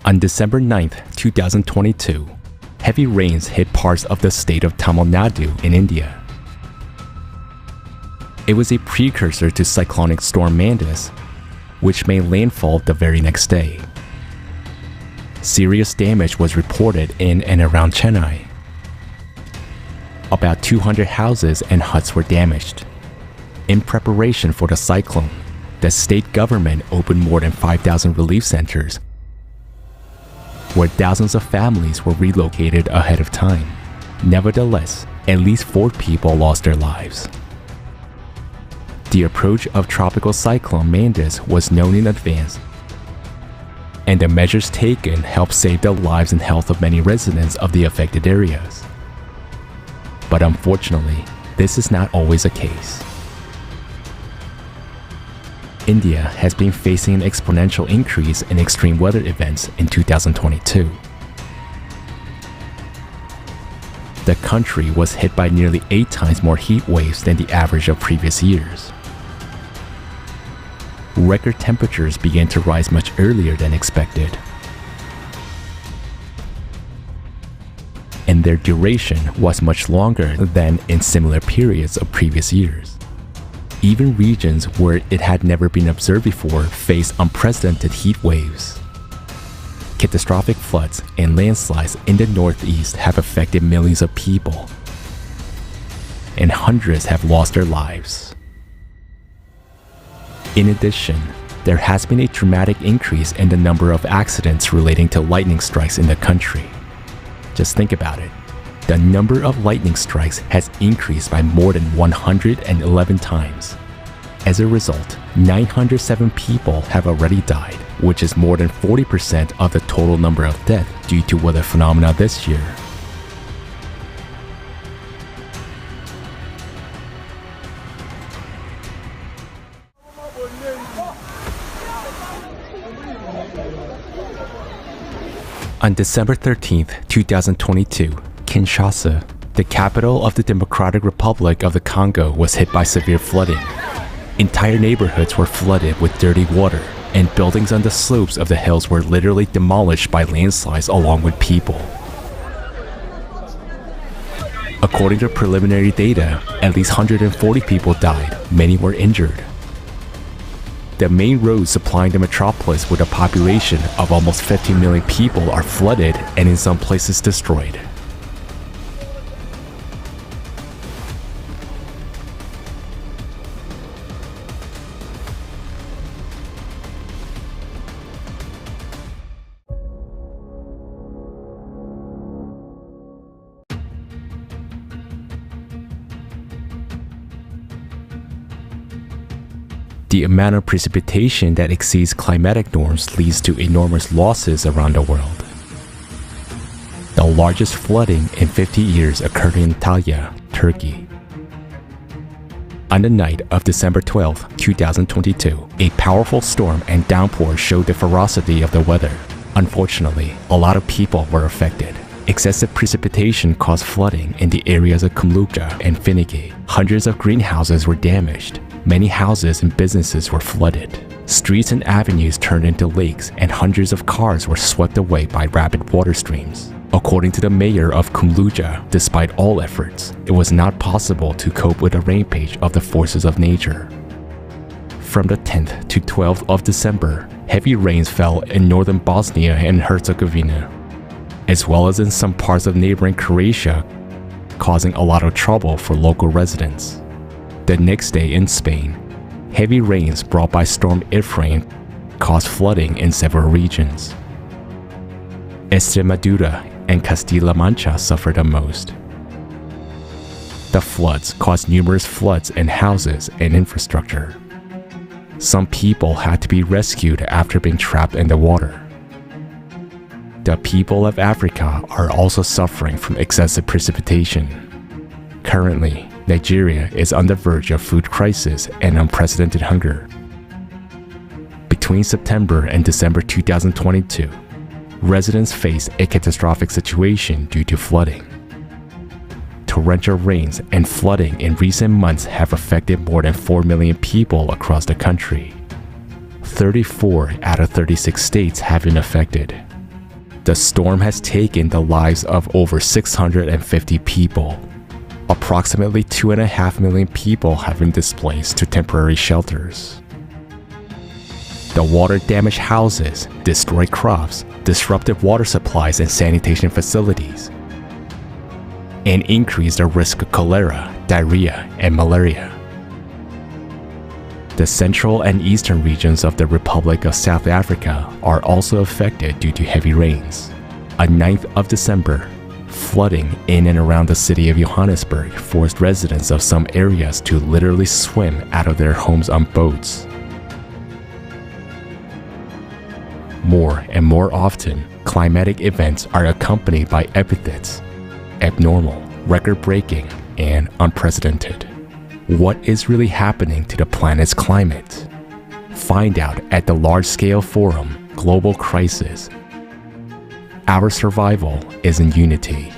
On December 9, 2022, heavy rains hit parts of the state of Tamil Nadu in India. It was a precursor to Cyclonic Storm Mandus, which made landfall the very next day. Serious damage was reported in and around Chennai. About 200 houses and huts were damaged. In preparation for the cyclone, the state government opened more than 5,000 relief centers, where thousands of families were relocated ahead of time. Nevertheless, at least 4 people lost their lives. The approach of Tropical Cyclone Mandus was known in advance, and the measures taken helped save the lives and health of many residents of the affected areas. But unfortunately, this is not always the case. India has been facing an exponential increase in extreme weather events in 2022. The country was hit by nearly 8 times more heat waves than the average of previous years. Record temperatures began to rise much earlier than expected, and their duration was much longer than in similar periods of previous years. Even regions where it had never been observed before faced unprecedented heat waves. Catastrophic floods and landslides in the northeast have affected millions of people, and hundreds have lost their lives. In addition, there has been a dramatic increase in the number of accidents relating to lightning strikes in the country. Just think about it. The number of lightning strikes has increased by more than 111 times. As a result, 907 people have already died, which is more than 40% of the total number of deaths due to weather phenomena this year. On December 13, 2022, Kinshasa, the capital of the Democratic Republic of the Congo, was hit by severe flooding. Entire neighborhoods were flooded with dirty water, and buildings on the slopes of the hills were literally demolished by landslides along with people. According to preliminary data, at least 140 people died, many were injured. The main roads supplying the metropolis with a population of almost 15 million people are flooded and in some places destroyed. The amount of precipitation that exceeds climatic norms leads to enormous losses around the world. The largest flooding in 50 years occurred in Antalya, Turkey. On the night of December 12, 2022, a powerful storm and downpour showed the ferocity of the weather. Unfortunately, a lot of people were affected. Excessive precipitation caused flooding in the areas of Kumluca and Finigate. Hundreds of greenhouses were damaged. Many houses and businesses were flooded. Streets and avenues turned into lakes, and hundreds of cars were swept away by rapid water streams. According to the mayor of Kumluca, despite all efforts, it was not possible to cope with the rampage of the forces of nature. From the 10th to 12th of December, heavy rains fell in northern Bosnia and Herzegovina, as well as in some parts of neighboring Croatia, causing a lot of trouble for local residents. The next day in Spain, heavy rains brought by Storm Efrain caused flooding in several regions. Extremadura and Castilla-La Mancha suffered the most. The floods caused numerous floods in houses and infrastructure. Some people had to be rescued after being trapped in the water. The people of Africa are also suffering from excessive precipitation. Currently, Nigeria is on the verge of food crisis and unprecedented hunger. Between September and December 2022, residents face a catastrophic situation due to flooding. Torrential rains and flooding in recent months have affected more than 4 million people across the country. 34 out of 36 states have been affected. The storm has taken the lives of over 650 people. Approximately 2.5 million people have been displaced to temporary shelters. The water damaged houses, destroyed crops, disrupted water supplies and sanitation facilities, and increased the risk of cholera, diarrhea, and malaria. The central and eastern regions of the Republic of South Africa are also affected due to heavy rains. On 9th of December, flooding in and around the city of Johannesburg forced residents of some areas to literally swim out of their homes on boats. More and more often, climatic events are accompanied by epithets: abnormal, record-breaking, and unprecedented. What is really happening to the planet's climate? Find out at the large-scale forum, Global Crisis. Our survival is in unity.